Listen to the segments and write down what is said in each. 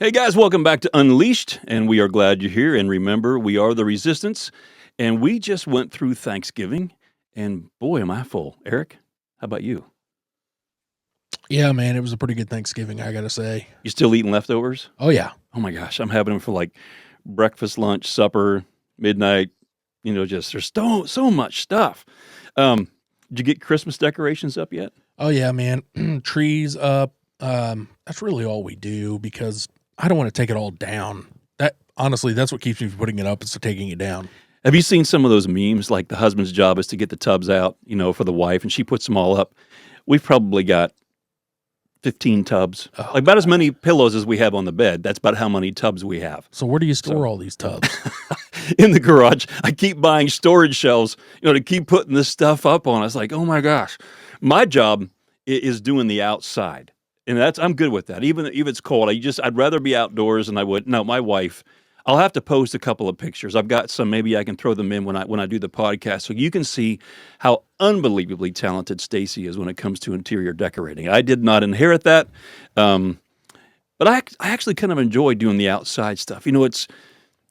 Hey guys, welcome back to Unleashed, and we are glad you're here. And remember, we are the Resistance, and we just went through Thanksgiving, and boy, am I full. Eric, how about you? Yeah, man, it was a pretty good Thanksgiving, I gotta say. You still eating leftovers? Oh yeah. Oh my gosh, I'm having them for like breakfast, lunch, supper, midnight. Just there's so much stuff. Um, did you get Christmas decorations up yet? Oh yeah, man. Trees up. That's really all we do because I don't want to take it all down. That honestly, that's what keeps me from putting it up is taking it down. Have you seen some of those memes? Like the husband's job is to get the tubs out, for the wife, and she puts them all up. We've probably got 15 tubs, Oh, like about as many pillows as we have on the bed. That's about how many tubs we have. so where do you store all these tubs? In the garage, I keep buying storage shelves, to keep putting this stuff up on. It's like, oh my gosh, my job is doing the outside, and I'm good with that. Even if it's cold, I'd rather be outdoors than I would. No, my wife. I'll have to post a couple of pictures. I've got some. Maybe I can throw them in when I do the podcast, so you can see how unbelievably talented Stacy is when it comes to interior decorating. I did not inherit that, but I actually kind of enjoy doing the outside stuff.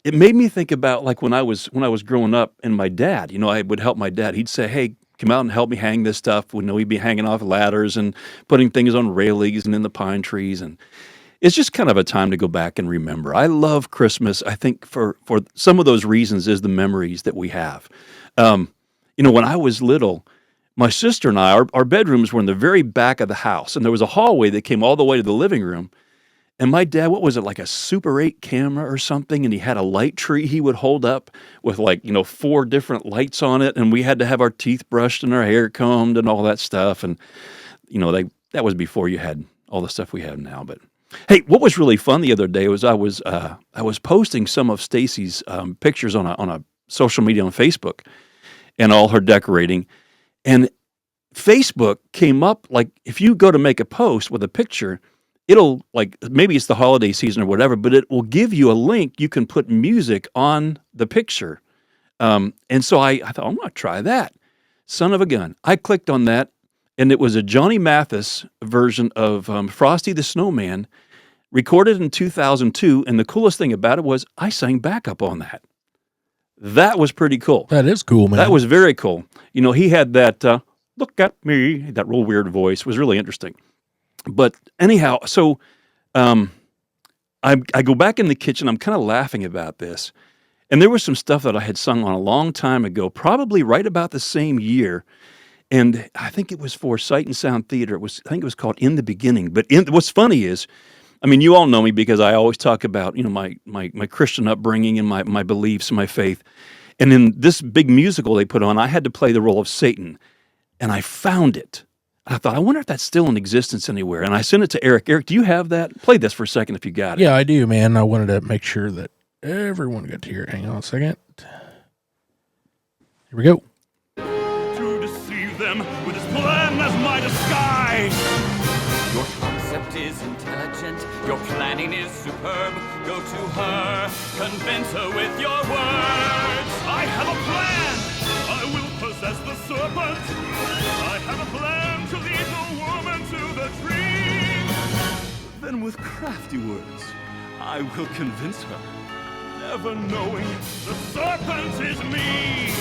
It made me think about like when I was growing up, and my dad. I would help my dad. He'd say, "Hey, come out and help me hang this stuff." We'd be hanging off ladders and putting things on railings and in the pine trees, and it's just kind of a time to go back and remember. I love Christmas. I think for some of those reasons is the memories that we have. When I was little, my sister and I, our bedrooms were in the very back of the house, and there was a hallway that came all the way to the living room. And my dad, what was it, like a Super 8 camera or something? And he had a light tree he would hold up with four different lights on it. And we had to have our teeth brushed and our hair combed and all that stuff. And, that was before you had all the stuff we have now. But hey, what was really fun the other day was I was posting some of Stacy's pictures on a social media on Facebook and all her decorating. And Facebook came up, like if you go to make a post with a picture, it'll, like, maybe it's the holiday season or whatever, but it will give you a link. You can put music on the picture. And so I thought, I'm going to try that. Son of a gun. I clicked on that, and it was a Johnny Mathis version of Frosty the Snowman, recorded in 2002. And the coolest thing about it was I sang backup on that. That was pretty cool. That is cool, man. That was very cool. He had that, look at me, that real weird voice. It was really interesting. But anyhow, so I go back in the kitchen. I'm kind of laughing about this. And there was some stuff that I had sung on a long time ago, probably right about the same year. And I think it was for Sight and Sound Theater. I think it was called In the Beginning. But what's funny is, I mean, you all know me because I always talk about, my Christian upbringing and my beliefs and my faith. And in this big musical they put on, I had to play the role of Satan. And I found it. I thought, I wonder if that's still in existence anywhere. And I sent it to Eric. Eric, do you have that? Play this for a second if you got it. Yeah, I do, man. I wanted to make sure that everyone got to hear it. Hang on a second. Here we go. To deceive them with his plan as my disguise. Your concept is intelligent, your planning is superb. Go to her, convince her with your words. I have a plan, I will possess the serpent. I have a plan to lead the woman to the tree. Then with crafty words, I will convince her, never knowing the serpent is me.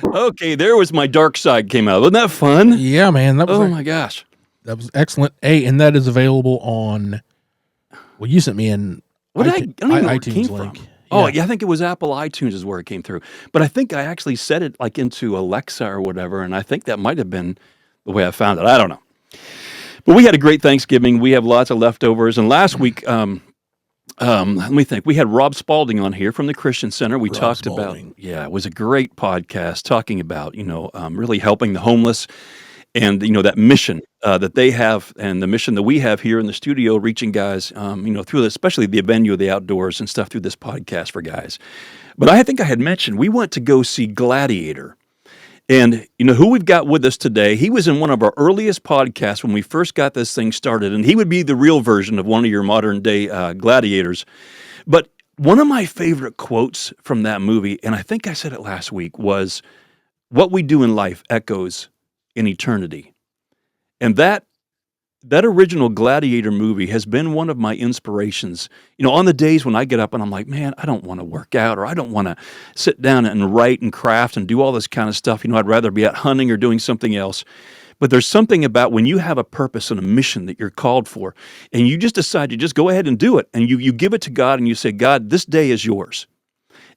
Okay, there was My Dark Side came out. Wasn't that fun? Yeah, man. Oh my gosh. That was excellent. Hey, and that is available on, well, you sent me an I don't even know where it iTunes came link. from. Oh, yeah, I think it was Apple iTunes is where it came through. But I think I actually set it like into Alexa or whatever, and I think that might have been the way I found it. I don't know. But we had a great Thanksgiving. We have lots of leftovers. And last week, let me think. We had Rob Spalding on here from the Christian Center. We talked Spalding. about, it was a great podcast talking about, really helping the homeless and, that mission that they have and the mission that we have here in the studio, reaching guys, through especially the venue of the outdoors and stuff through this podcast for guys. But I think I had mentioned we went to go see Gladiator. And who we've got with us today, he was in one of our earliest podcasts when we first got this thing started, and he would be the real version of one of your modern day gladiators. But one of my favorite quotes from that movie, and I think I said it last week, was, "What we do in life echoes in eternity." And that that original Gladiator movie has been one of my inspirations. On the days when I get up and I'm like, man, I don't want to work out, or I don't want to sit down and write and craft and do all this kind of stuff. I'd rather be out hunting or doing something else. But there's something about when you have a purpose and a mission that you're called for, and you just decide to just go ahead and do it, and you give it to God, and you say, God, this day is yours.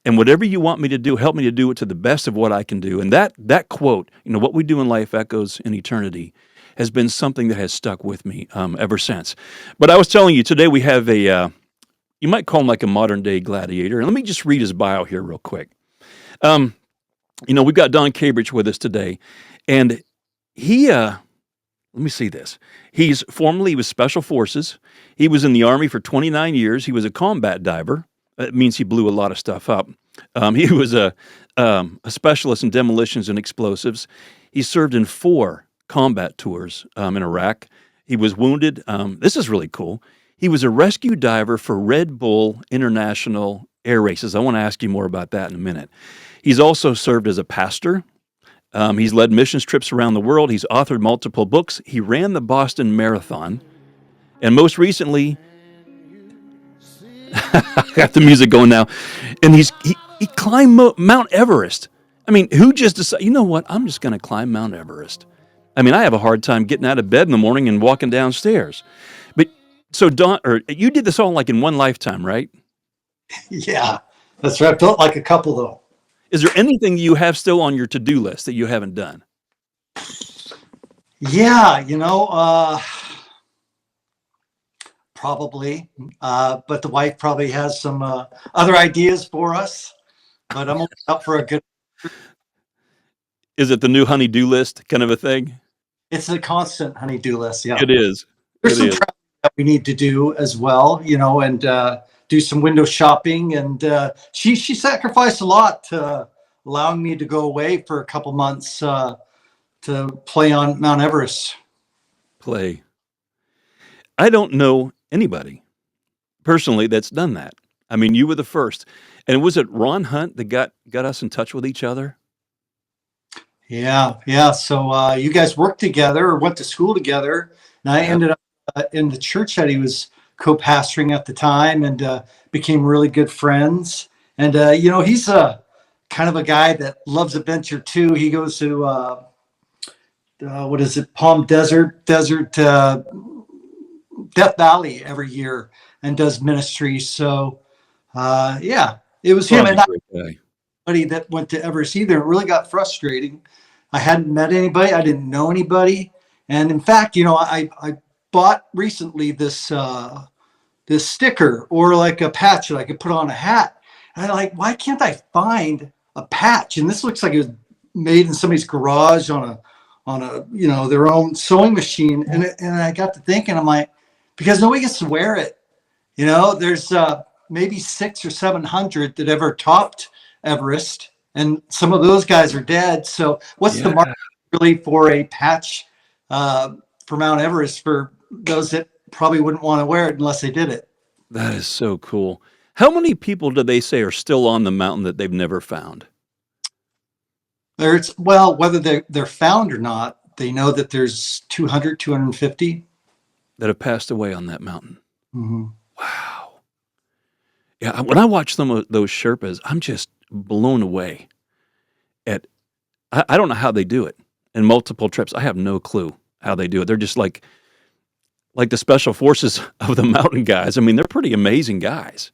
And whatever you want me to do, help me to do it to the best of what I can do. And that quote, what we do in life echoes in eternity, has been something that has stuck with me ever since. But I was telling you, today we have you might call him like a modern day gladiator. And let me just read his bio here real quick. We've got Don Cabrich with us today. And he, let me see this. He was Special Forces. He was in the Army for 29 years. He was a combat diver. It means he blew a lot of stuff up. He was a specialist in demolitions and explosives. He served in 4 combat tours in Iraq. He was wounded. This is really cool. He was a rescue diver for Red Bull International Air Races. I want to ask you more about that in a minute. He's also served as a pastor. He's led missions trips around the world. He's authored multiple books. He ran the Boston Marathon. And most recently, I got the music going now. And he climbed Mount Everest. I mean, who just decided, you know what, I'm just going to climb Mount Everest? I mean, I have a hard time getting out of bed in the morning and walking downstairs. But so you did this all like in one lifetime, right? Yeah, that's right. I built like a couple though. Is there anything you have still on your to-do list that you haven't done? Yeah, probably. But the wife probably has some other ideas for us. But I'm up for a good. Is it the new honey-do list kind of a thing? It's a constant honey-do list. Yeah, it is. There's some travel that we need to do as well, and do some window shopping. And she sacrificed a lot to allowing me to go away for a couple months to play on Mount Everest. Play. I don't know anybody personally that's done that. I mean, you were the first. And was it Ron Hunt that got us in touch with each other? Yeah. So you guys worked together or went to school together, and I ended up in the church that he was co-pastoring at the time, and became really good friends. And he's a kind of a guy that loves adventure too. He goes to Palm Desert, Death Valley every year and does ministry. So it was him and not anybody that went to Everest either. It really got frustrating. I hadn't met anybody. I didn't know anybody. And in fact, I bought recently this sticker or like a patch that I could put on a hat. And I'm like, why can't I find a patch? And this looks like it was made in somebody's garage on a their own sewing machine. And I got to thinking, I'm like, because nobody gets to wear it. There's maybe 600 or 700 that ever topped Everest, and some of those guys are dead. So what's the market really for a patch for Mount Everest for those that probably wouldn't want to wear it unless they did it? That is so cool. How many people do they say are still on the mountain that they've never found? Whether they're found or not, they know that there's 200, 250 that have passed away on that mountain. Mm-hmm. Wow. Yeah, when I watch some of those Sherpas, I'm just blown away at, I don't know how they do it in multiple trips. I have no clue how they do it. They're just like the special forces of the mountain guys. I mean, they're pretty amazing guys.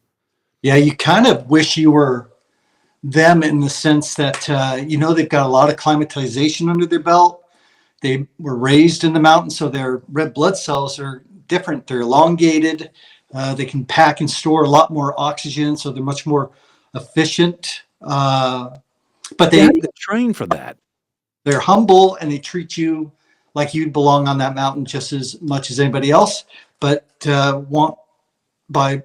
Yeah, you kind of wish you were them in the sense that, they've got a lot of climatization under their belt. They were raised in the mountains, so their red blood cells are different. They're elongated. They can pack and store a lot more oxygen, so they're much more efficient. But they train for that. They're humble, and they treat you like you belong on that mountain just as much as anybody else, but want by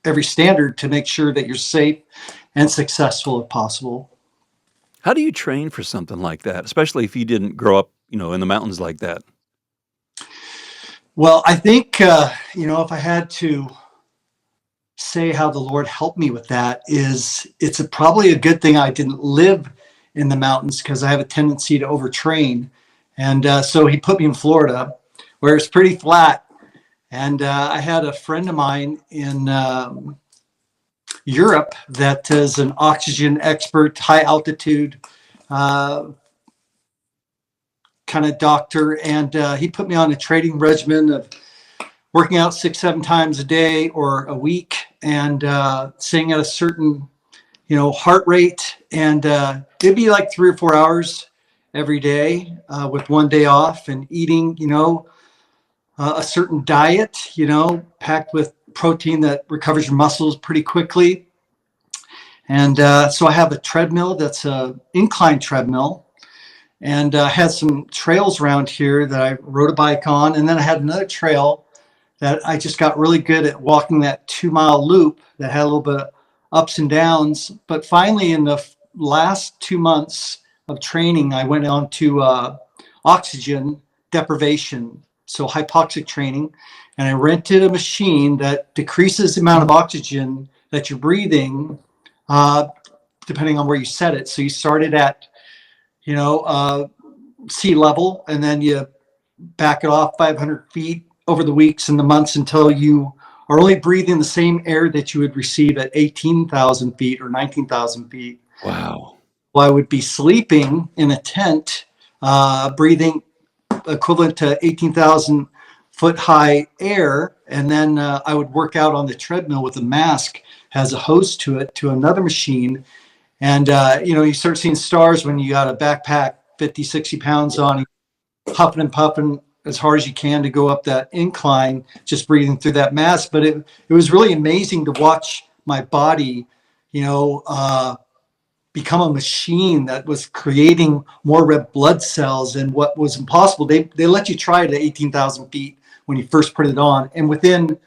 every standard to make sure that you're safe and successful if possible. How do you train for something like that, especially if you didn't grow up, in the mountains like that? Well, I think, if I had to say how the Lord helped me with that, it's probably a good thing I didn't live in the mountains, because I have a tendency to overtrain. And so he put me in Florida, where it's pretty flat. And I had a friend of mine in Europe that is an oxygen expert, high altitude kind of doctor. And he put me on a training regimen of working out 6-7 times a day or a week, and staying at a certain, heart rate. And it'd be like 3 or 4 hours every day with one day off, and eating, a certain diet, packed with protein that recovers your muscles pretty quickly. And so I have a treadmill that's a incline treadmill, and had some trails around here that I rode a bike on. And then I had another trail that I just got really good at walking, that 2-mile loop that had a little bit of ups and downs. But finally, in the last 2 months of training, I went on to oxygen deprivation, so hypoxic training. And I rented a machine that decreases the amount of oxygen that you're breathing, depending on where you set it. So you started at, sea level, and then you back it off 500 feet over the weeks and the months until you are only breathing the same air that you would receive at 18,000 feet or 19,000 feet. Wow. Well, I would be sleeping in a tent, breathing equivalent to 18,000 foot high air. And then I would work out on the treadmill with a mask, has a hose to it, to another machine. And, you start seeing stars when you got a backpack 50, 60 pounds on, huffing and puffing as hard as you can to go up that incline, just breathing through that mask. But it was really amazing to watch my body, become a machine that was creating more red blood cells, and what was impossible. They let you try it at 18,000 feet when you first put it on, and within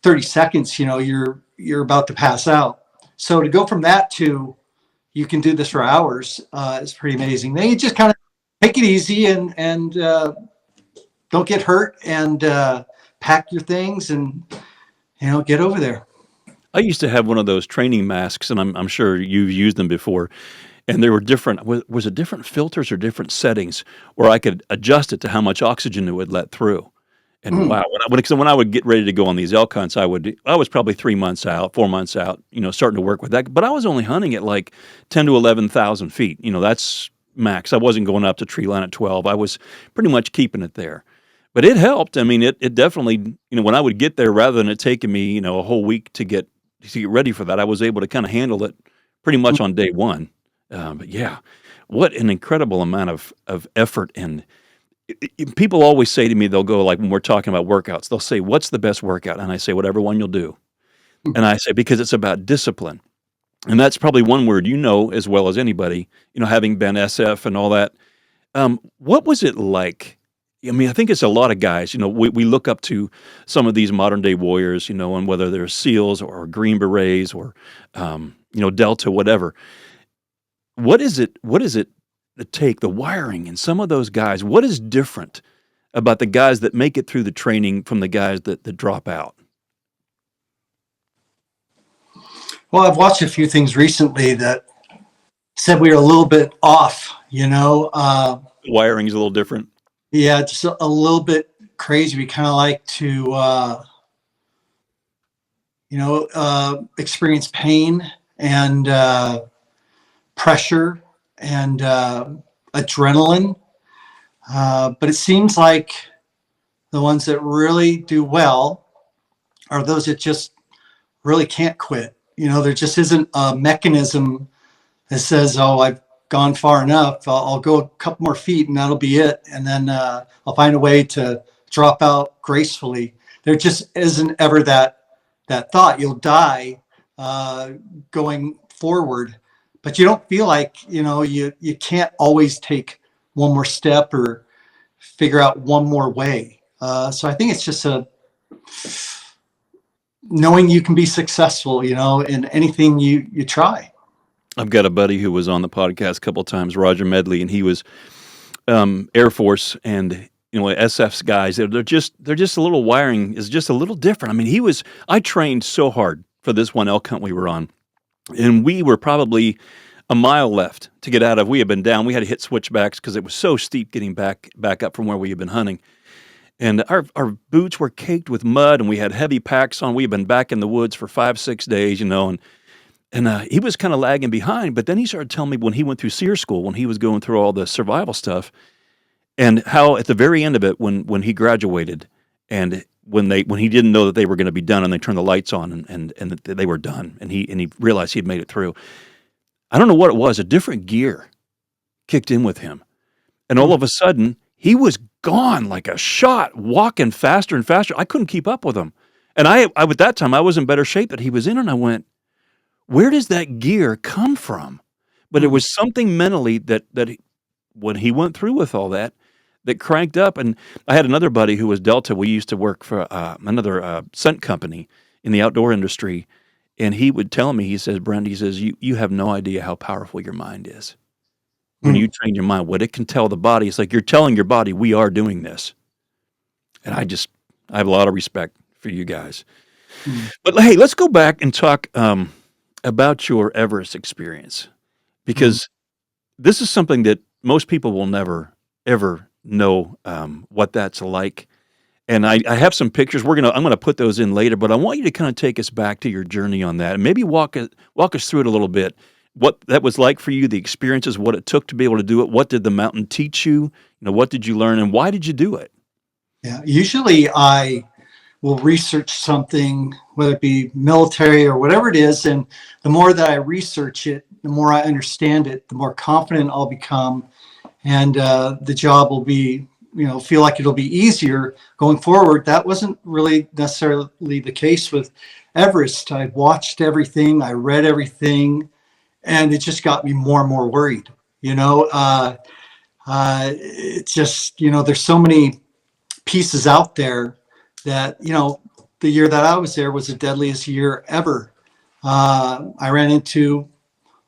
30 seconds, you're about to pass out. So to go from that to you can do this for hours is pretty amazing. Then you just kind of take it easy and don't get hurt, and pack your things and get over there. I used to have one of those training masks, and I'm sure you've used them before. And there were different, was it different filters or different settings where I could adjust it to how much oxygen it would let through. And wow, when I would get ready to go on these elk hunts, I was probably 3 months out, 4 months out, starting to work with that. But I was only hunting at like 10 to 11,000 feet. That's max. I wasn't going up to tree line at 12. I was pretty much keeping it there. But it helped. I mean, it definitely, when I would get there, rather than it taking me, a whole week to get ready for that, I was able to kind of handle it pretty much on day one. But yeah, what an incredible amount of effort. And people always say to me, they'll go, like when we're talking about workouts, they'll say, what's the best workout? And I say, whatever one you'll do. And I say, because it's about discipline. And that's probably one word as well as anybody, having been SF and all that. What was it like? I mean, I think it's a lot of guys, we look up to some of these modern day warriors, and whether they're SEALs or Green Berets or, Delta, whatever. What is it take, the wiring and some of those guys? What is different about the guys that make it through the training from the guys that drop out? Well, I've watched a few things recently that said we were a little bit off, Wiring's a little different. Yeah, just a little bit crazy. We kind of like to, experience pain and pressure and adrenaline. But it seems like the ones that really do well are those that just really can't quit. There just isn't a mechanism that says, oh, I've gone far enough. I'll go a couple more feet and that'll be it. And then I'll find a way to drop out gracefully. There just isn't ever that thought. You'll die going forward, but you don't feel like, you can't always take one more step or figure out one more way. So I think it's just knowing you can be successful, in anything you try. I've got a buddy who was on the podcast a couple of times, Roger Medley, and he was Air Force, and SF's guys. They're just a little wiring is just a little different. I mean, I trained so hard for this one elk hunt we were on, and we were probably a mile left to get out of. We had been down. We had to hit switchbacks because it was so steep getting back up from where we had been hunting. and our boots were caked with mud, and we had heavy packs on. We had been back in the woods for 5, 6 days, and he was kinda lagging behind, but then he started telling me when he went through SEER school, when he was going through all the survival stuff, and how at the very end of it, when he graduated, and when he didn't know that they were gonna be done, and they turned the lights on, and that they were done, and he realized he'd made it through. I don't know what it was, a different gear kicked in with him, and all Mm. of a sudden, he was gone like a shot, walking faster and faster. I couldn't keep up with him, and I at that time, I was in better shape that he was in, and I went, "Where does that gear come from?" But it Mm. was something mentally that when he went through with all that, that cranked up. And I had another buddy who was Delta. We used to work for another scent company in the outdoor industry, and he would tell me, he says, "Brent," he says, "you have no idea how powerful your mind is. When Mm. you train your mind, what it can tell the body, it's like you're telling your body, we are doing this." And I have a lot of respect for you guys. Mm. But hey, let's go back and talk about your Everest experience, Mm. because this is something that most people will never, ever know what that's like. And I have some pictures. I'm gonna put those in later, but I want you to kind of take us back to your journey on that, and maybe walk us through it a little bit. What that was like for you, the experiences, what it took to be able to do it. What did the mountain teach you? What did you learn, and why did you do it? Yeah. Usually I will research something, whether it be military or whatever it is. And the more that I research it, the more I understand it, the more confident I'll become. And the job will be, feel like it'll be easier going forward. That wasn't really necessarily the case with Everest. I watched everything, I read everything, and it just got me more and more worried. It's just, there's so many pieces out there that, the year that I was there was the deadliest year ever. I ran into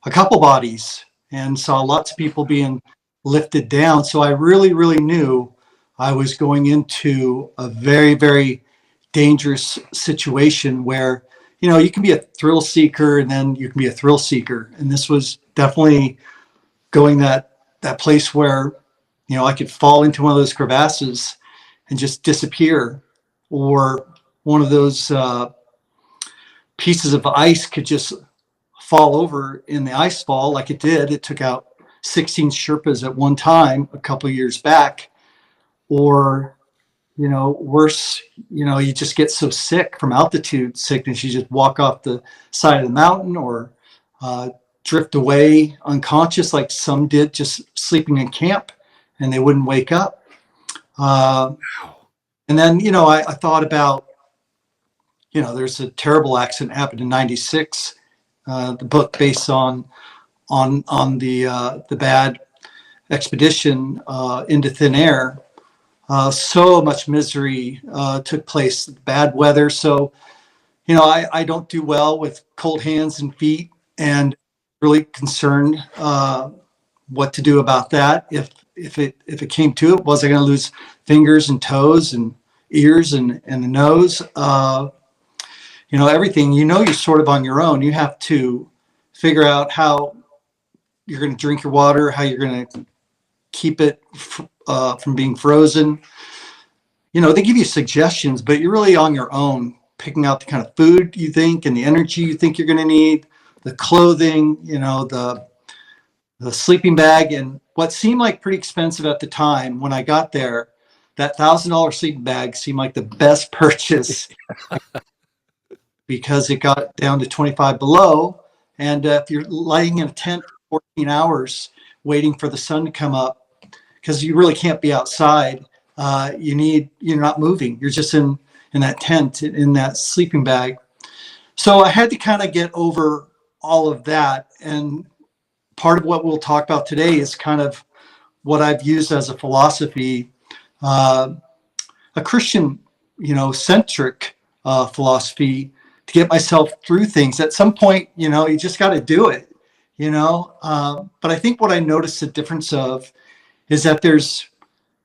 a couple bodies and saw lots of people being lifted down. So I really, really knew I was going into a very, very dangerous situation where, you can be a thrill seeker and then you can be a thrill seeker. And this was definitely going that place where, I could fall into one of those crevasses and just disappear, or one of those pieces of ice could just fall over in the ice fall like it did. It took out 16 Sherpas at one time a couple of years back. Or, worse, you just get so sick from altitude sickness, you just walk off the side of the mountain, or drift away unconscious like some did, just sleeping in camp and they wouldn't wake up. And then, I thought about, there's a terrible accident happened in '96. The book based on the bad expedition into thin air. So much misery took place, bad weather. So, I don't do well with cold hands and feet, and really concerned what to do about that. If it came to it, was I going to lose fingers and toes and ears and the nose? Everything. You're sort of on your own. You have to figure out how you're going to drink your water, how you're going to keep it from being frozen. They give you suggestions, but you're really on your own, picking out the kind of food you think and the energy you think you're going to need, the clothing, the sleeping bag. And what seemed like pretty expensive at the time when I got there, that $1,000 sleeping bag seemed like the best purchase because it got down to 25 below. And if you're lying in a tent for 14 hours waiting for the sun to come up, because you really can't be outside, you're not moving. You're just in that tent, in that sleeping bag. So I had to kind of get over all of that. And part of what we'll talk about today is kind of what I've used as a philosophy, a Christian, centric philosophy to get myself through things. At some point, you just got to do it, but I think what I noticed the difference of is that there's,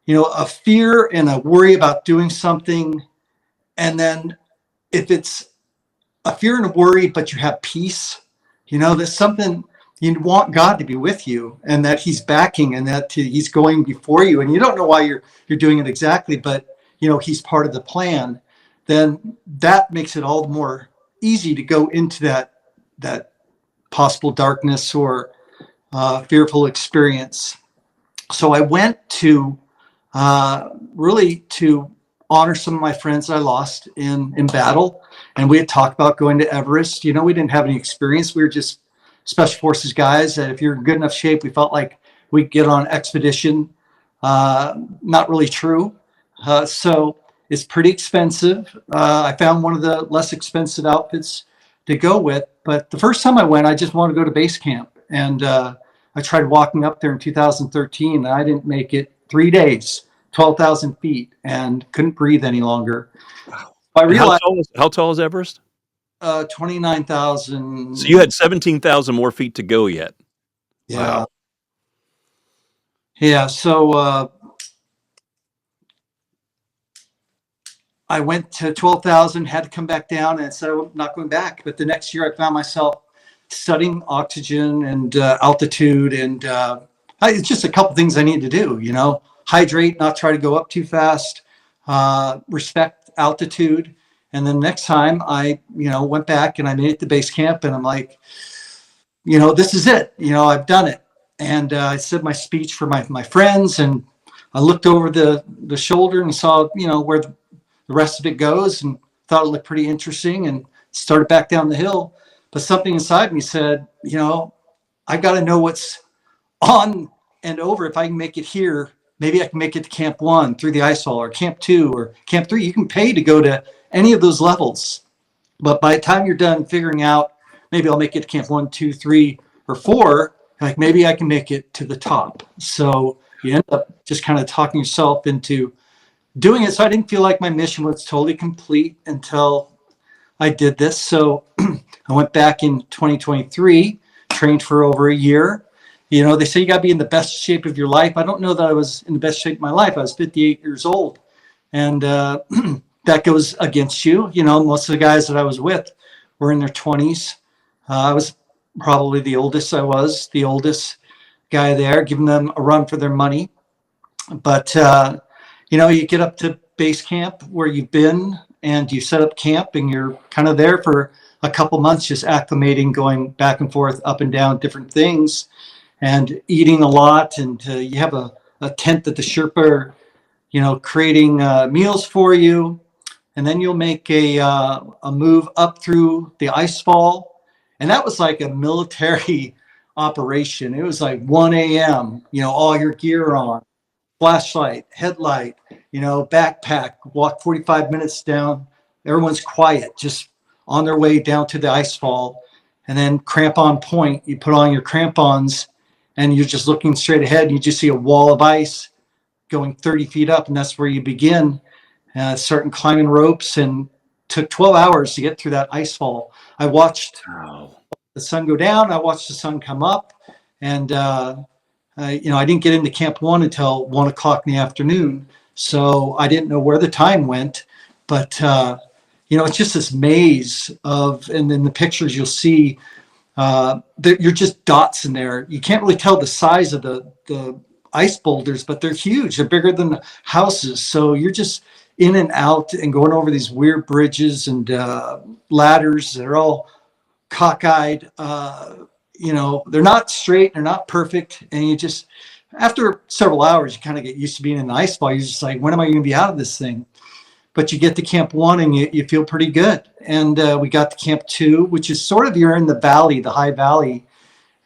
a fear and a worry about doing something. And then if it's a fear and a worry, but you have peace, there's something, you want God to be with you and that he's backing and that he's going before you. And you don't know why you're doing it exactly, but he's part of the plan, then that makes it all the more easy to go into that possible darkness or fearful experience. So I went to really to honor some of my friends I lost in battle. And we had talked about going to Everest. We didn't have any experience. We were just special forces guys that if you're in good enough shape, we felt like we'd get on an expedition. Not really true. So it's pretty expensive. I found one of the less expensive outfits to go with. But the first time I went, I just wanted to go to base camp. And I tried walking up there in 2013, and I didn't make it 3 days, 12,000 feet, and couldn't breathe any longer. Wow. I realized how tall is Everest? 29,000. So you had 17,000 more feet to go yet. Yeah. Wow. Yeah. So I went to 12,000, had to come back down, and said I'm not going back. But the next year I found myself studying oxygen and altitude, and it's just a couple things I need to do. Hydrate, not try to go up too fast, respect altitude. And then next time I, went back and I made it to base camp, and I'm like, this is it. I've done it. And I said my speech for my friends, and I looked over the shoulder and saw, where the rest of it goes, and thought it looked pretty interesting, and started back down the hill. But something inside me said, I got to know what's on and over. If I can make it here, maybe I can make it to Camp 1 through the ice wall, or Camp 2 or Camp 3. You can pay to go to any of those levels. But by the time you're done figuring out, maybe I'll make it to Camp 1, 2, 3, or 4, like maybe I can make it to the top. So you end up just kind of talking yourself into doing it. So I didn't feel like my mission was totally complete until I did this. So I went back in 2023, trained for over a year. They say you got to be in the best shape of your life. I don't know that I was in the best shape of my life. I was 58 years old. And that goes against you. Most of the guys that I was with were in their 20s. I was probably the oldest guy there, giving them a run for their money. But, you get up to base camp where you've been, and you set up camp, and you're kind of there for a couple months, just acclimating, going back and forth, up and down different things, and eating a lot. And you have a tent that the Sherpa are, creating meals for you. And then you'll make a move up through the ice fall. And that was like a military operation. It was like 1 a.m., all your gear on, flashlight, headlight, backpack, walk 45 minutes down. Everyone's quiet, just on their way down to the ice fall. And then crampon point, you put on your crampons, and you're just looking straight ahead, and you just see a wall of ice going 30 feet up. And that's where you begin. Starting climbing ropes, and took 12 hours to get through that ice fall. I watched the sun go down. I watched the sun come up, and I didn't get into Camp 1 until 1 o'clock in the afternoon. So I didn't know where the time went, but it's just this maze of, and then the pictures you'll see, you're just dots in there. You can't really tell the size of the ice boulders, but they're huge. They're bigger than houses. So you're just in and out and going over these weird bridges and ladders that are all cockeyed. They're not straight, they're not perfect. And you just, after several hours, you kind of get used to being in the ice fall. You're just like, when am I going to be out of this thing? But you get to Camp 1 and you feel pretty good. And we got to Camp 2, which is sort of, you're in the valley, the high valley,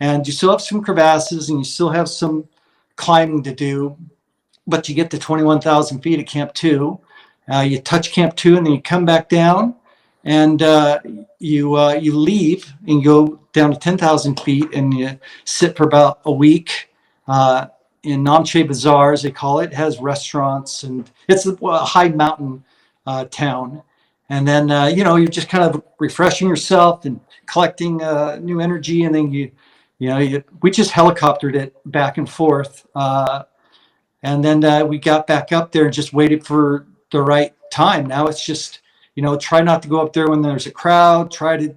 and you still have some crevasses and you still have some climbing to do. But you get to 21,000 feet at Camp 2. You touch Camp 2 and then you come back down, and you leave and go down to 10,000 feet, and you sit for about a week in Namche Bazaar, as they call it. It has restaurants, and it's a high mountain town. And then, you're just kind of refreshing yourself and collecting new energy. And then we just helicoptered it back and forth. And then we got back up there and just waited for the right time. Now it's just, try not to go up there when there's a crowd, try to,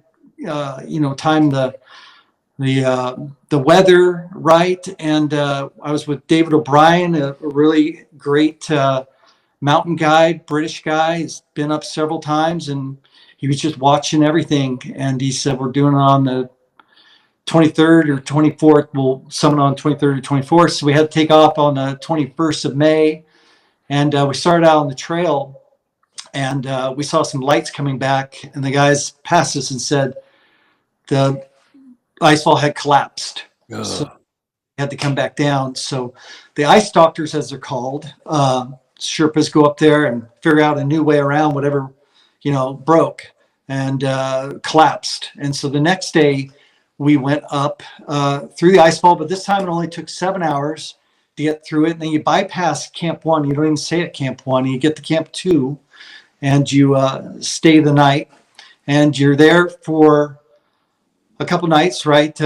time the weather right. And I was with David O'Brien, a really great mountain guide, British guy. He's been up several times, and he was just watching everything. And he said, we're doing it on the 23rd or 24th. We'll summit on 23rd or 24th. So we had to take off on the 21st of May. And we started out on the trail, and we saw some lights coming back. And the guys passed us and said the icefall had collapsed. Ugh. So had to come back down. So the ice doctors, as they're called, Sherpas go up there and figure out a new way around whatever, broke and collapsed. And so the next day we went up through the icefall, but this time it only took 7 hours to get through it. And then you bypass Camp 1. You don't even stay at Camp 1. You get to Camp 2 and you stay the night, and you're there for a couple nights, right?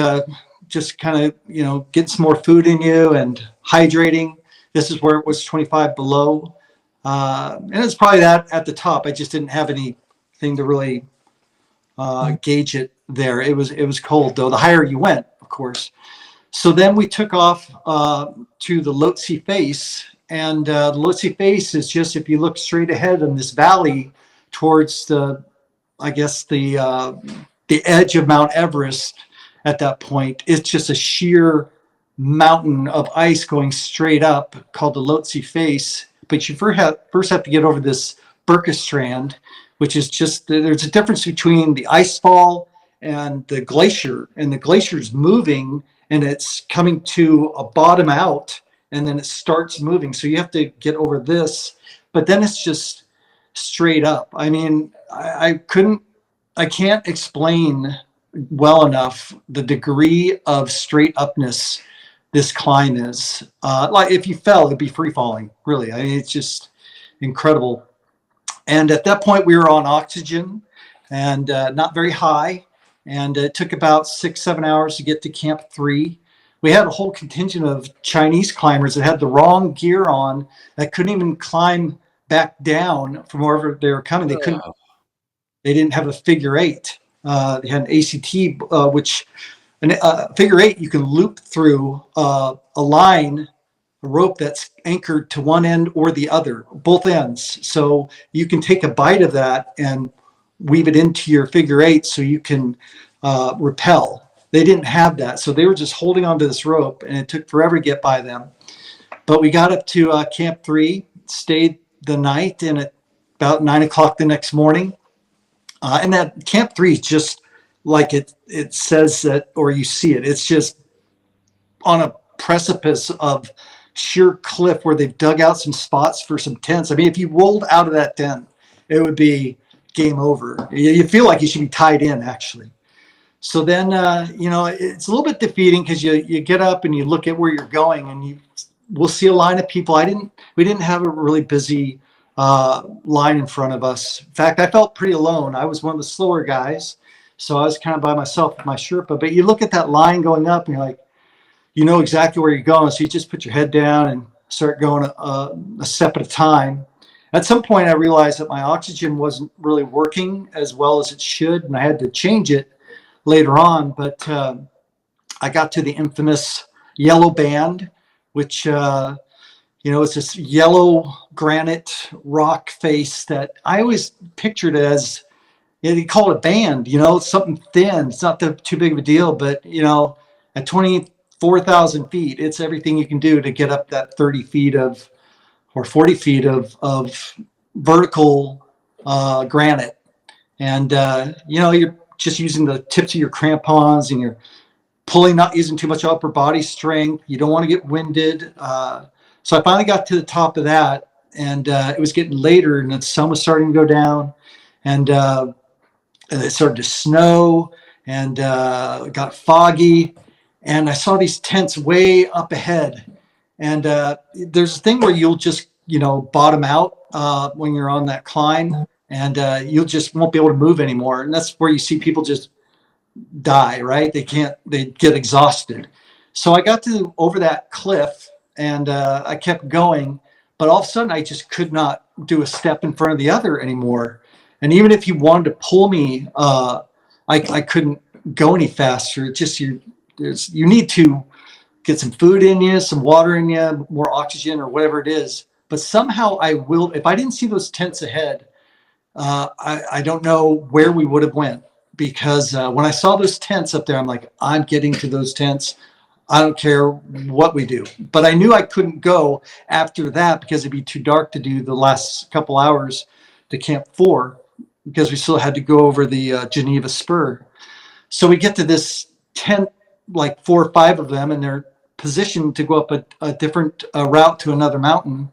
Just kind of, getting some more food in you and hydrating. This is where it was 25 below. And it's probably that at the top. I just didn't have anything to really gauge it there. It was cold, though. The higher you went, of course. So then we took off to the Lhotse face. And the Lhotse face is just, if you look straight ahead in this valley towards the edge of Mount Everest. At that point, it's just a sheer mountain of ice going straight up called the Lhotse face. But you first have to get over this Berkestrand, which is just, there's a difference between the ice fall and the glacier. And the glacier is moving, and it's coming to a bottom out, and then it starts moving. So you have to get over this, but then it's just straight up. I mean, I can't explain well enough the degree of straight upness this climb is. Like if you fell, it'd be free falling, really. I mean, it's just incredible. And at that point we were on oxygen and not very high. And it took about 6-7 hours to get to Camp 3. We had a whole contingent of Chinese climbers that had the wrong gear on, that couldn't even climb back down from wherever they were coming. They didn't have a figure 8. They had an ACT, which figure 8, you can loop through a line, a rope that's anchored to one end or the other, both ends. So you can take a bite of that and weave it into your figure 8 so you can rappel. They didn't have that. So they were just holding onto this rope, and it took forever to get by them. But we got up to Camp 3, stayed the night, and at about 9 o'clock the next morning, and that Camp 3 is just like it says that, or you see it. It's just on a precipice of sheer cliff where they've dug out some spots for some tents. I mean, if you rolled out of that tent, it would be game over. You feel like you should be tied in, actually. So then, it's a little bit defeating because you get up and you look at where you're going, and we'll see a line of people. We didn't have a really busy line in front of us. In fact, I felt pretty alone. I was one of the slower guys, so I was kind of by myself with my Sherpa. But you look at that line going up, and you're like, you know exactly where you're going. So you just put your head down and start going a step at a time. At some point, I realized that my oxygen wasn't really working as well as it should, and I had to change it later on. But I got to the infamous yellow band, which it's this yellow granite rock face that I always pictured as, they call it a band, it's something thin. It's not too big of a deal, but, at 24,000 feet, it's everything you can do to get up that 30 feet or 40 feet of vertical granite. And, you're just using the tips of your crampons, and you're pulling, not using too much upper body strength. You don't want to get winded. So I finally got to the top of that, and it was getting later, and the sun was starting to go down, and it started to snow, and it got foggy, and I saw these tents way up ahead. And there's a thing where you'll just, bottom out when you're on that climb, and you just won't be able to move anymore. And that's where you see people just die, right? They get exhausted. So I got over that cliff, and I kept going, but all of a sudden I just could not do a step in front of the other anymore. And even if you wanted to pull me, I couldn't go any faster. It's just you need to get some food in you, some water in you, more oxygen or whatever it is. but somehow I will. If I didn't see those tents ahead, I don't know where we would have went, because when I saw those tents up there, I'm like, I'm getting to those tents. I don't care what we do. But I knew I couldn't go after that because it'd be too dark to do the last couple hours to Camp 4, because we still had to go over the Geneva Spur. So we get to this tent, like 4 or 5 of them, and they're positioned to go up a different route to another mountain.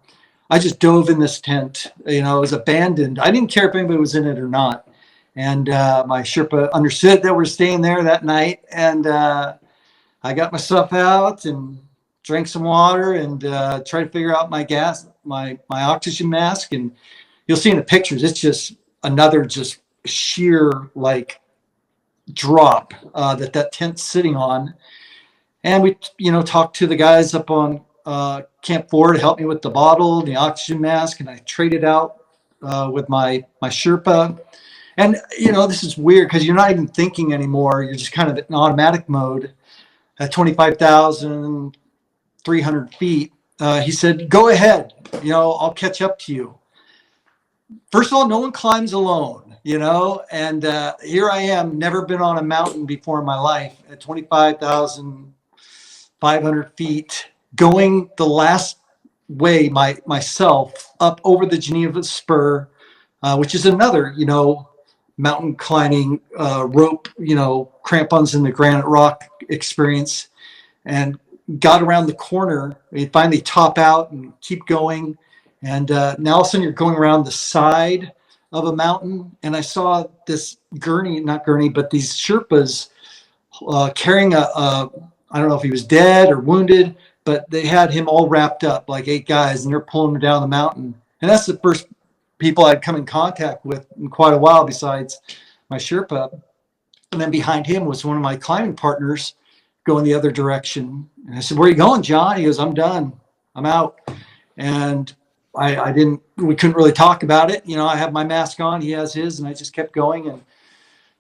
I just dove in this tent. It was abandoned. I didn't care if anybody was in it or not. And my Sherpa understood that we're staying there that night. And I got my stuff out and drank some water and tried to figure out my oxygen mask. And you'll see in the pictures, it's just another just sheer like drop that tent's sitting on. And we, talked to the guys up on Camp 4 to help me with the bottle, the oxygen mask, and I traded out with my Sherpa. And, this is weird because you're not even thinking anymore. You're just kind of in automatic mode at 25,300 feet. He said, go ahead, I'll catch up to you. First of all, no one climbs alone, and here I am, never been on a mountain before in my life at 25,500 feet, going the last way myself up over the Geneva Spur, which is another, mountain climbing rope, crampons in the granite rock experience, and got around the corner. We finally top out and keep going. And now all of a sudden you're going around the side of a mountain. And I saw this not gurney, but these Sherpas carrying I don't know if he was dead or wounded, but they had him all wrapped up, like 8 guys, and they're pulling him down the mountain. And that's the first people I'd come in contact with in quite a while, besides my Sherpa. And then behind him was one of my climbing partners going the other direction. And I said, where are you going, John? He goes, I'm done. I'm out. And we couldn't really talk about it. I have my mask on, he has his, and I just kept going. And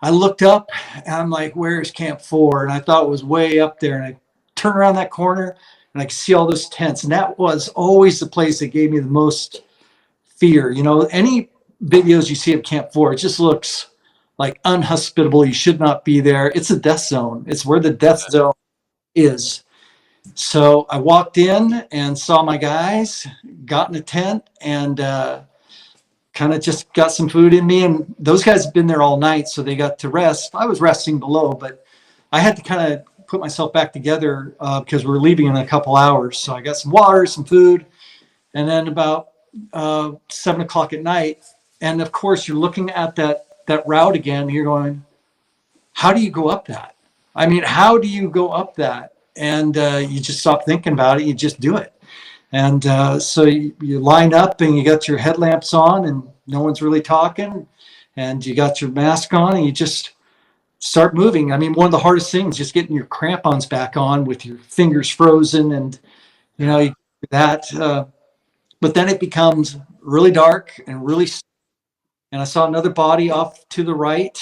I looked up and I'm like, where's Camp 4? And I thought it was way up there. And I turned around that corner and I could see all those tents. And that was always the place that gave me the most fear. Any videos you see of Camp 4, it just looks like unhospitable. You should not be there. It's a death zone. It's where the death zone is. So I walked in and saw my guys, got in a tent, and kind of just got some food in me. And those guys have been there all night, so they got to rest. I was resting below, but I had to kind of put myself back together because we're leaving in a couple hours. So I got some water, some food, and then about 7 o'clock at night. And of course, you're looking at that route again. And you're going, how do you go up that? I mean, how do you go up that? And you just stop thinking about it. You just do it. And so you line up and you got your headlamps on and no one's really talking. And you got your mask on and you just start moving. I mean, one of the hardest things, just getting your crampons back on with your fingers frozen and, you do that. But then it becomes really dark and and I saw another body off to the right.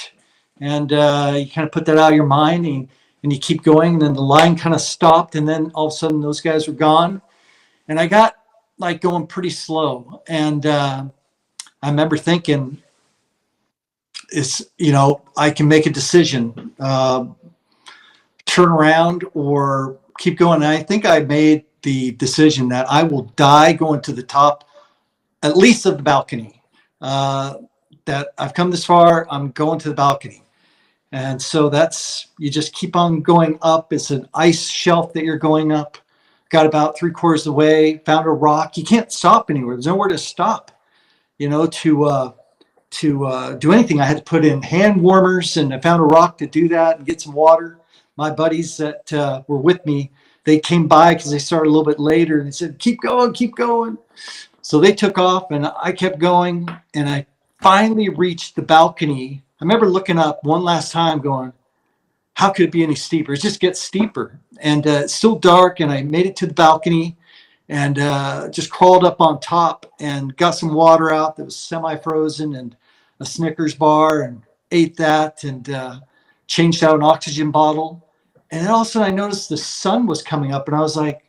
And you kind of put that out of your mind and you keep going. And then the line kind of stopped. And then all of a sudden those guys were gone. And I got like going pretty slow. And I remember thinking, I can make a decision, turn around or keep going. And I think I made the decision that I will die going to the top, at least of the balcony, that I've come this far, I'm going to the balcony. And so you just keep on going up. It's an ice shelf that you're going up. Got about 3/4 of the way, found a rock. You can't stop anywhere. There's nowhere to stop, to do anything. I had to put in hand warmers, and I found a rock to do that and get some water. My buddies that were with me, they came by because they started a little bit later, and they said, keep going, keep going. So they took off, and I kept going, and I finally reached the balcony. I remember looking up one last time going, how could it be any steeper? It just gets steeper. And it's still dark, and I made it to the balcony and just crawled up on top and got some water out that was semi-frozen and a Snickers bar and ate that and changed out an oxygen bottle. And then all of a sudden I noticed the sun was coming up and I was like,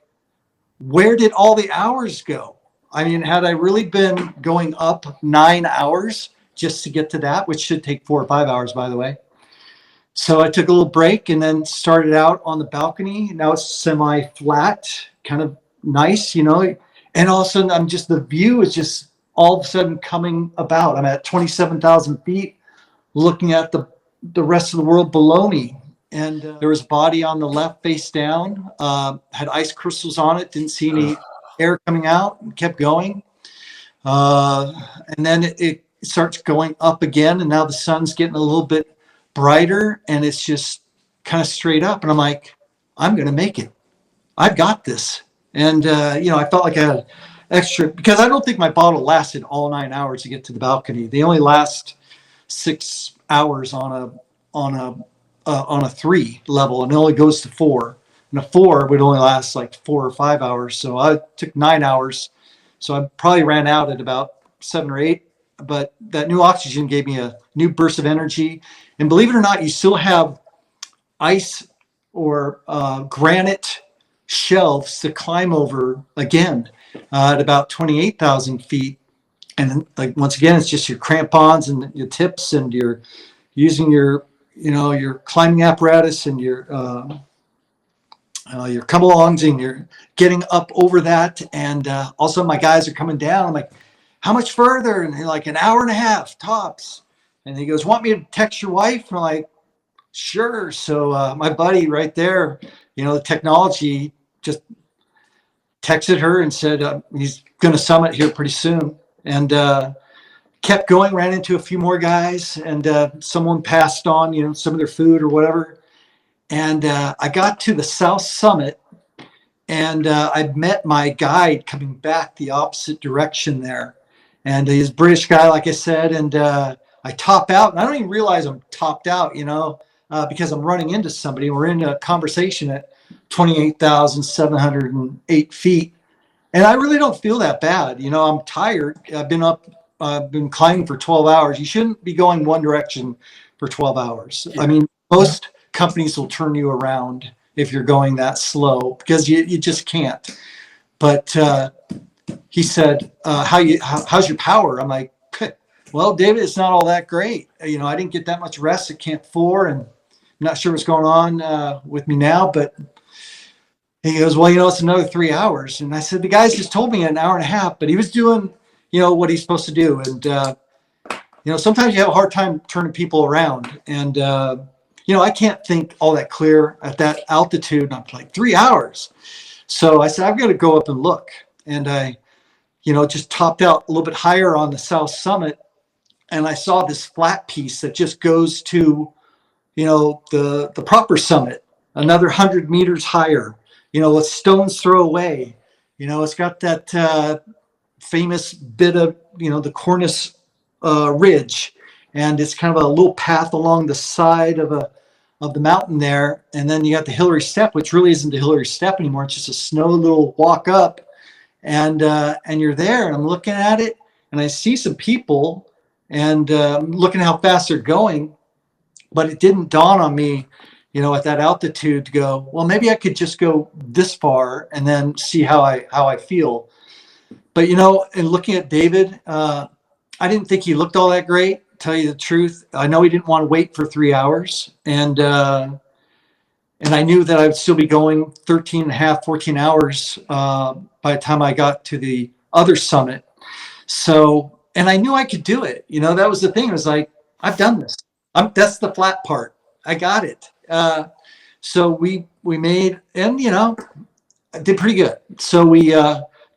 where did all the hours go? I mean, had I really been going up 9 hours just to get to that, which should take 4 or 5 hours, by the way. So I took a little break and then started out on the balcony. Now it's semi-flat, kind of nice, you know. And all of a sudden, the view is just all of a sudden coming about. I'm at 27,000 feet, looking at the rest of the world below me. And there was a body on the left, face down, had ice crystals on it, didn't see any air coming out, and kept going. And then it starts going up again, and now the sun's getting a little bit brighter, and it's just kind of straight up. And I'm like, I'm going to make it. I've got this. And, I felt like I had extra, because I don't think my bottle lasted all 9 hours to get to the balcony. They only last 6 hours on a 3 level, and it only goes to 4. And a 4 would only last like 4 or 5 hours. So I took 9 hours. So I probably ran out at about 7 or 8. But that new oxygen gave me a new burst of energy. And believe it or not, you still have ice or granite shelves to climb over again at about 28,000 feet. And like, once again, it's just your crampons and your tips, and you're using your climbing apparatus and your come-alongs, and you're getting up over that. And also my guys are coming down. I'm like, how much further? And they're like, an hour and a half tops. And he goes, want me to text your wife? And I'm like, sure. So my buddy right there, the technology, just texted her and said he's going to summit here pretty soon. And kept going, ran into a few more guys, and someone passed on, some of their food or whatever. And I got to the South Summit, and I met my guide coming back the opposite direction there. And he's a British guy, like I said, and I top out, and I don't even realize I'm topped out, because I'm running into somebody. We're in a conversation at 28,708 feet. And I really don't feel that bad. I'm tired. I've been climbing for 12 hours. You shouldn't be going one direction for 12 hours. I mean, most companies will turn you around if you're going that slow, because you just can't. But he said, how's your power? I'm like, well, David, it's not all that great. I didn't get that much rest at Camp 4, and I'm not sure what's going on with me now, but he goes, well, it's another 3 hours. And I said, the guys just told me an hour and a half, but he was doing, what he's supposed to do. And, sometimes you have a hard time turning people around. And, I can't think all that clear at that altitude. And I'm like, 3 hours. So I said, I've got to go up and look. And I, just topped out a little bit higher on the South Summit. And I saw this flat piece that just goes to, the proper summit, another 100 meters higher. A stone's throw away. It's got that famous bit of, the Cornice Ridge, and it's kind of a little path along the side of the mountain there. And then you got the Hillary Step, which really isn't the Hillary Step anymore. It's just a snow little walk up, and you're there. And I'm looking at it, and I see some people, and looking at how fast they're going, but it didn't dawn on me, at that altitude, to go, well, maybe I could just go this far and then see how I feel. But, in looking at David, I didn't think he looked all that great, to tell you the truth. I know he didn't want to wait for 3 hours. And I knew that I would still be going 13 and a half, 14 hours by the time I got to the other summit. So, and I knew I could do it. That was the thing. It was like, I've done this. That's the flat part. I got it. So we made, and I did pretty good. So we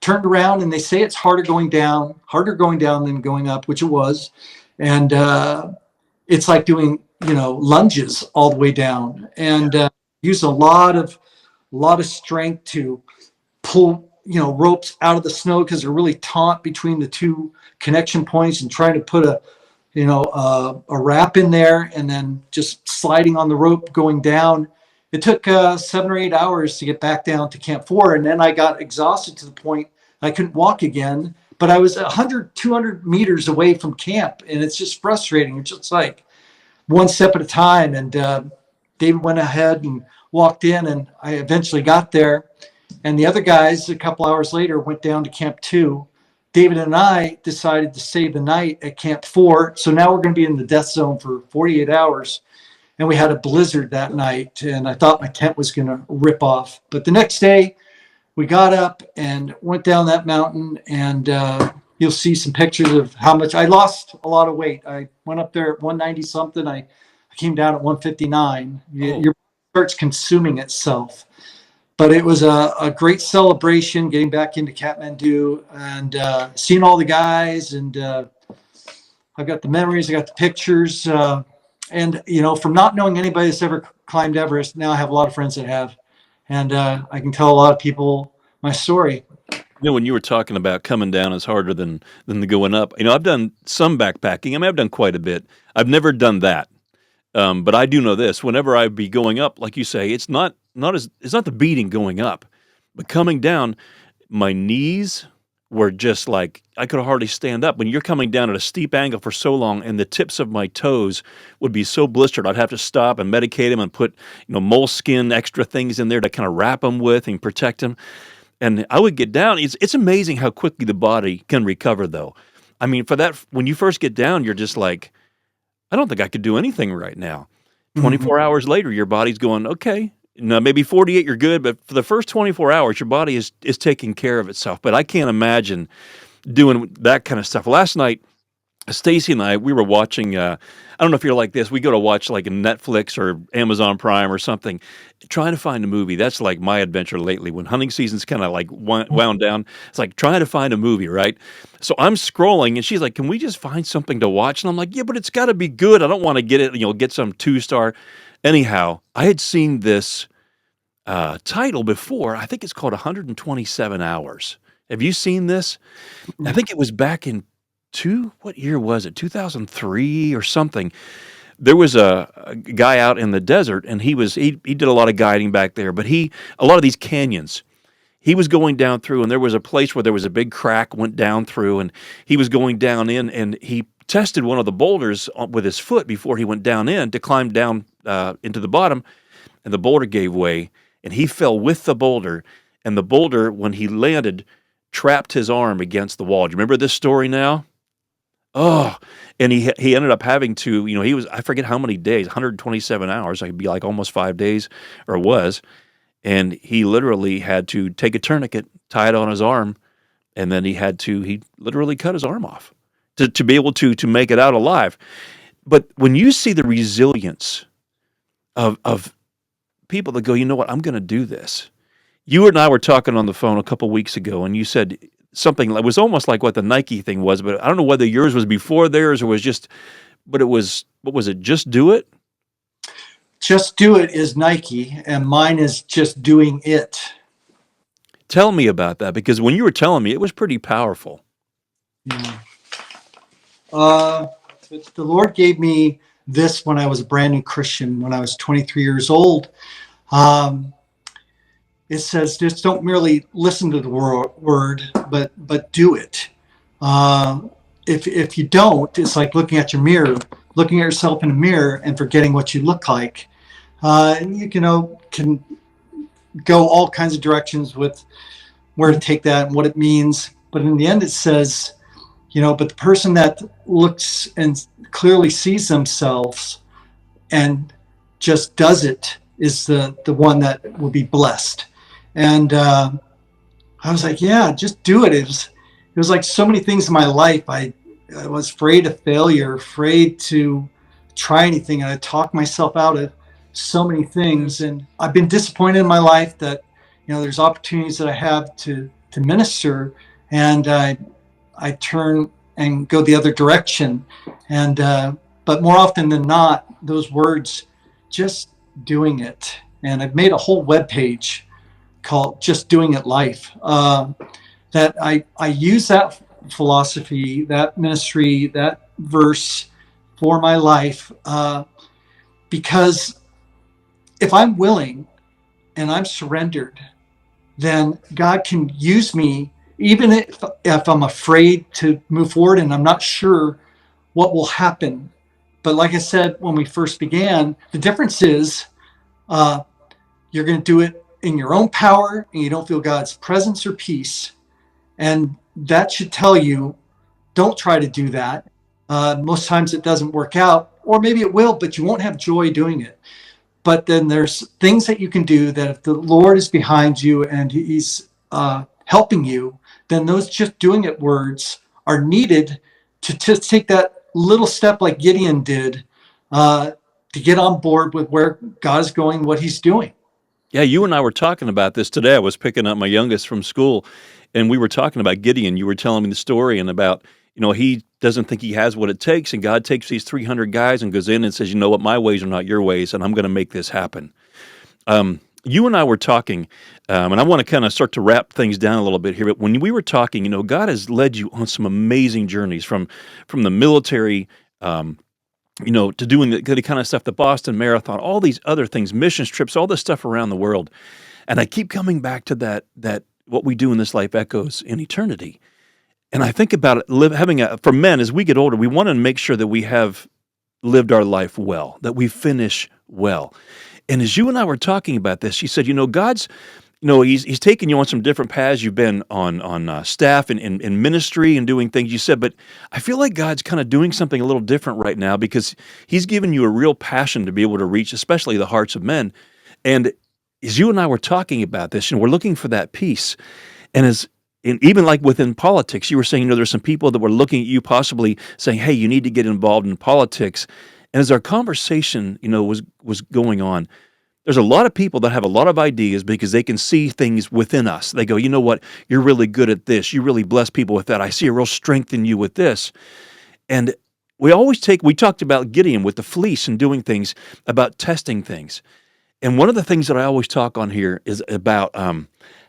turned around, and they say it's harder going down than going up, which it was. And it's like doing, lunges all the way down, and use a lot of strength to pull, ropes out of the snow, because they're really taut between the two connection points, and trying to put a wrap in there, and then just sliding on the rope going down. It took 7 or 8 hours to get back down to Camp 4. And then I got exhausted to the point I couldn't walk again, but I was 100, 200 meters away from camp. And it's just frustrating. It's just like one step at a time. And David went ahead and walked in, and I eventually got there. And the other guys, a couple hours later, went down to Camp 2. David and I decided to stay the night at Camp 4. So now we're going to be in the death zone for 48 hours. And we had a blizzard that night, and I thought my tent was going to rip off. But the next day, we got up and went down that mountain, and you'll see some pictures of how much I lost a lot of weight. I went up there at 190 something. I came down at 159. Your body starts consuming itself. But it was a great celebration getting back into Kathmandu and seeing all the guys. And I've got the memories, I got the pictures. And, you know, from not knowing anybody that's ever climbed Everest, now I have a lot of friends that have. And I can tell a lot of people my story. You know, when you were talking about coming down is harder than the going up, you know, I've done some backpacking. I mean, I've done quite a bit. I've never done that. But I do know this: whenever I be going up, like you say, it's not the beating going up, but coming down, my knees were just like I could hardly stand up. When you're coming down at a steep angle for so long, and the tips of my toes would be so blistered, I'd have to stop and medicate them and put moleskin extra things in there to kind of wrap them with and protect them. And I would get down. It's amazing how quickly the body can recover, though. I mean, for that, when you first get down, you're just like, I don't think I could do anything right now. 24 hours later, your body's going, okay, maybe 48, you're good. But for the first 24 hours, your body is taking care of itself. But I can't imagine doing that kind of stuff. Last night, Stacy and I, we were watching, I don't know if you're like this, we go to watch like a Netflix or Amazon Prime or something, trying to find a movie. That's like my adventure lately. When hunting season's kind of like wound down, it's like trying to find a movie, right? So I'm scrolling and she's like, can we just find something to watch? And I'm like, yeah, but it's got to be good. I don't want to get it, get some 2-star. Anyhow, I had seen this title before. I think it's called 127 Hours. Have you seen this? I think it was back in what year was it? 2003 or something. There was a guy out in the desert, and he did a lot of guiding back there, but a lot of these canyons, he was going down through, and there was a place where there was a big crack went down through, and he was going down in, and he tested one of the boulders with his foot before he went down in to climb down into the bottom, and the boulder gave way, and he fell with the boulder, and the boulder, when he landed, trapped his arm against the wall. Do you remember this story now? Oh, and he ended up having to, he was, I forget how many days, 127 hours, it'd be like almost 5 days, or was, and he literally had to take a tourniquet, tie it on his arm, and then he literally cut his arm off to be able to make it out alive. But when you see the resilience of people that go, you know what, I'm going to do this. You and I were talking on the phone a couple weeks ago, and you said something that was almost like what the Nike thing was, but I don't know whether yours was before theirs or was just, but it was, what was it? Just do it? Just do it is Nike, and mine is just doing it. Tell me about that, because when you were telling me, it was pretty powerful. Yeah. The Lord gave me this when I was a brand new Christian, when I was 23 years old. It says, just don't merely listen to the word, but do it. If you don't, it's like looking at your mirror, looking at yourself in a mirror and forgetting what you look like. And you can go all kinds of directions with where to take that and what it means. But in the end, it says, but the person that looks and clearly sees themselves and just does it is the one that will be blessed. And I was like, yeah, just do it. It was like so many things in my life. I was afraid of failure, afraid to try anything. And I talked myself out of so many things. And I've been disappointed in my life that, there's opportunities that I have to minister. And I turn and go the other direction. And but more often than not, those words, just doing it. And I've made a whole webpage called Just Doing It Life, that I use that philosophy, that ministry, that verse for my life, because if I'm willing and I'm surrendered, then God can use me, even if I'm afraid to move forward and I'm not sure what will happen. But like I said, when we first began, the difference is you're going to do it in your own power and you don't feel God's presence or peace. And that should tell you, don't try to do that. Most times it doesn't work out, or maybe it will, but you won't have joy doing it. But then there's things that you can do that if the Lord is behind you and he's helping you, then those just doing it words are needed to just take that little step like Gideon did to get on board with where God is going, what he's doing. Yeah, you and I were talking about this today. I was picking up my youngest from school, and we were talking about Gideon. You were telling me the story and about, he doesn't think he has what it takes, and God takes these 300 guys and goes in and says, you know what, my ways are not your ways, and I'm going to make this happen. You and I were talking, and I want to kind of start to wrap things down a little bit here, but when we were talking, God has led you on some amazing journeys from the military, to doing the kind of stuff, the Boston Marathon, all these other things, missions trips, all this stuff around the world. And I keep coming back to that what we do in this life echoes in eternity. And I think about it, for men, as we get older, we want to make sure that we have lived our life well, that we finish well. And as you and I were talking about this, she said, God's, he's taken you on some different paths. You've been on staff and in ministry and doing things. You said, but I feel like God's kind of doing something a little different right now because he's given you a real passion to be able to reach, especially the hearts of men. And as you and I were talking about this, we're looking for that peace. And even like within politics, you were saying, there's some people that were looking at you possibly saying, hey, you need to get involved in politics. And as our conversation, was going on, there's a lot of people that have a lot of ideas because they can see things within us. They go, you know what? You're really good at this. You really bless people with that. I see a real strength in you with this. And we talked about Gideon with the fleece and doing things, about testing things. And one of the things that I always talk on here is about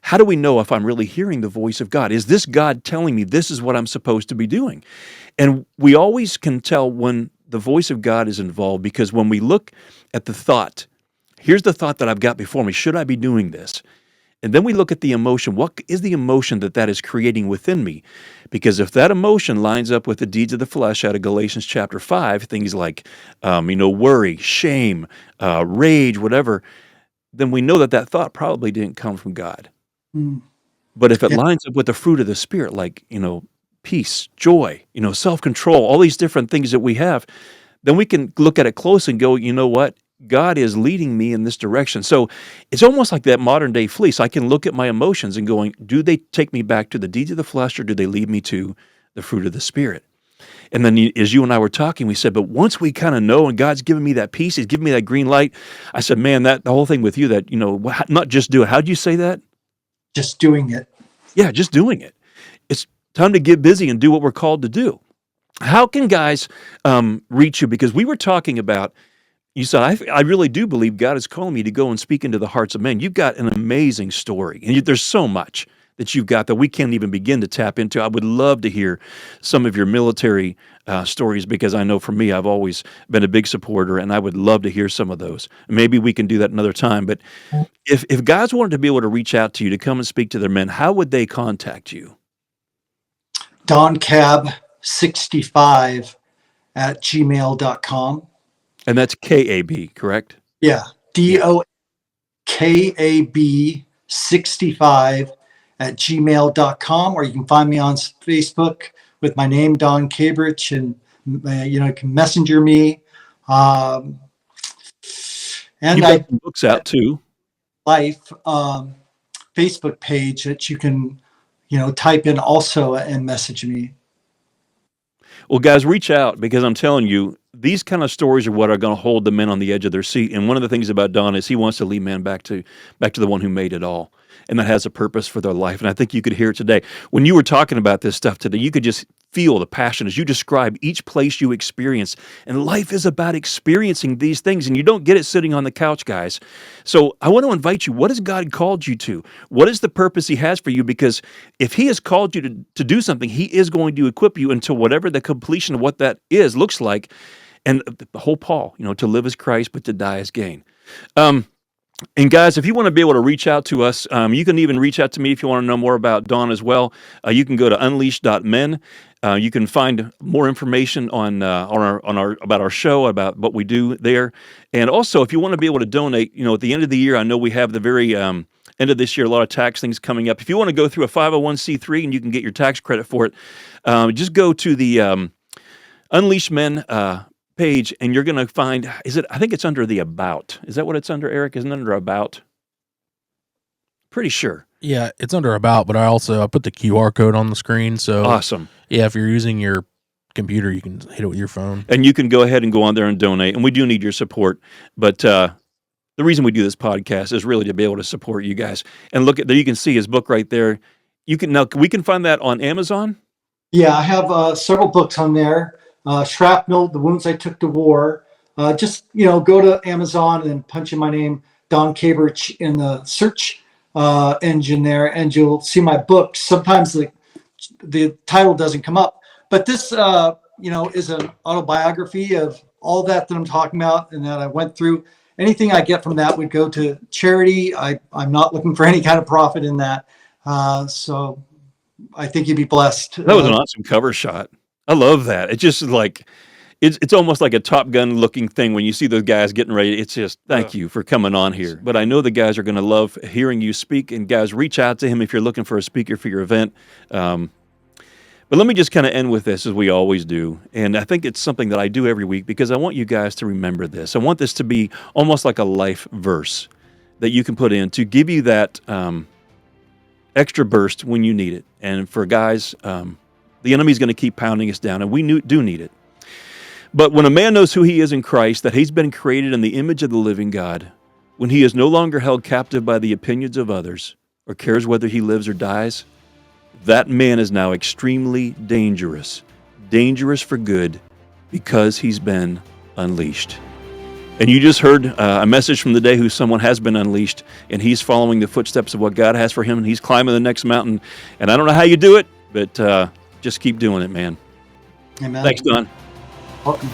how do we know if I'm really hearing the voice of God? Is this God telling me this is what I'm supposed to be doing? And we always can tell when the voice of God is involved because when we look at the thought, here's the thought that I've got before me. Should I be doing this? And then we look at the emotion. What is the emotion that is creating within me? Because if that emotion lines up with the deeds of the flesh out of Galatians chapter 5, things like, worry, shame, rage, whatever, then we know that thought probably didn't come from God. Mm. But if it lines up with the fruit of the Spirit, like, peace, joy, self-control, all these different things that we have, then we can look at it close and go, you know what? God is leading me in this direction. So it's almost like that modern day fleece. I can look at my emotions and going, do they take me back to the deeds of the flesh or do they lead me to the fruit of the Spirit? And then as you and I were talking, we said, but once we kind of know and God's given me that peace, he's given me that green light, I said, man, the whole thing with you that, not just do it. How'd you say that? Just doing it. Yeah, just doing it. It's time to get busy and do what we're called to do. How can guys reach you? Because we were talking about, you said, I really do believe God is calling me to go and speak into the hearts of men. You've got an amazing story, and there's so much that you've got that we can't even begin to tap into. I would love to hear some of your military stories because I know for me, I've always been a big supporter, and I would love to hear some of those. Maybe we can do that another time. But if guys wanted to be able to reach out to you to come and speak to their men, how would they contact you? Don Cab 65 at gmail.com. And that's KAB, correct? Yeah. DOKAB 65 at gmail.com, or you can find me on Facebook with my name, Don Cabrich, and you can messenger me. And You've got some books out too. Life Facebook page that you can type in also and message me. Well, guys, reach out because I'm telling you, these kind of stories are what are going to hold the men on the edge of their seat. And one of the things about Don is he wants to lead men back to the one who made it all, and that has a purpose for their life. And I think you could hear it today. When you were talking about this stuff today, you could just feel the passion as you describe each place you experience. And life is about experiencing these things, and you don't get it sitting on the couch, guys. So I want to invite you. What has God called you to? What is the purpose he has for you? Because if he has called you to do something, he is going to equip you until whatever the completion of what that looks like. And the whole Paul, to live as Christ, but to die as gain. And guys, if you want to be able to reach out to us, you can even reach out to me if you want to know more about Don as well. You can go to unleash.men. You can find more information on our about our show, about what we do there. And also, if you want to be able to donate, at the end of the year, I know we have the very end of this year, a lot of tax things coming up. If you want to go through a 501c3 and you can get your tax credit for it, just go to the Unleashed Men page, and you're going to find, I think it's under the About. Is that what it's under, Eric? Isn't it under About? Pretty sure. Yeah, it's under About, but I put the QR code on the screen. So Awesome. Yeah, if you're using your computer, you can hit it with your phone. And you can go ahead and go on there and donate. And we do need your support. But the reason we do this podcast is really to be able to support you guys. And look at there, you can see his book right there. We can find that on Amazon. Yeah, I have several books on there. Shrapnel, The Wounds I Took to War. Just, go to Amazon and punch in my name, Don Cabrich, in the search engine there, and you'll see my books. Sometimes the title doesn't come up, but this, is an autobiography of all that I'm talking about and that I went through. Anything I get from that would go to charity. I'm not looking for any kind of profit in that. So I think you'd be blessed. That was an awesome cover shot. I love that. It's just like, it's almost like a Top Gun looking thing when you see those guys getting ready. It's just, thank you for coming on here. But I know the guys are going to love hearing you speak. And guys, reach out to him if you're looking for a speaker for your event. But let me just kind of end with this, as we always do. And I think it's something that I do every week because I want you guys to remember this. I want this to be almost like a life verse that you can put in to give you that extra burst when you need it. And for guys, the enemy's going to keep pounding us down, and we do need it. But when a man knows who he is in Christ, that he's been created in the image of the living God, when he is no longer held captive by the opinions of others or cares whether he lives or dies, that man is now extremely dangerous for good, because he's been unleashed. And you just heard a message from the day who someone has been unleashed, and he's following the footsteps of what God has for him, and he's climbing the next mountain. And I don't know how you do it, but just keep doing it, man. Amen. Thanks, Don. Welcome.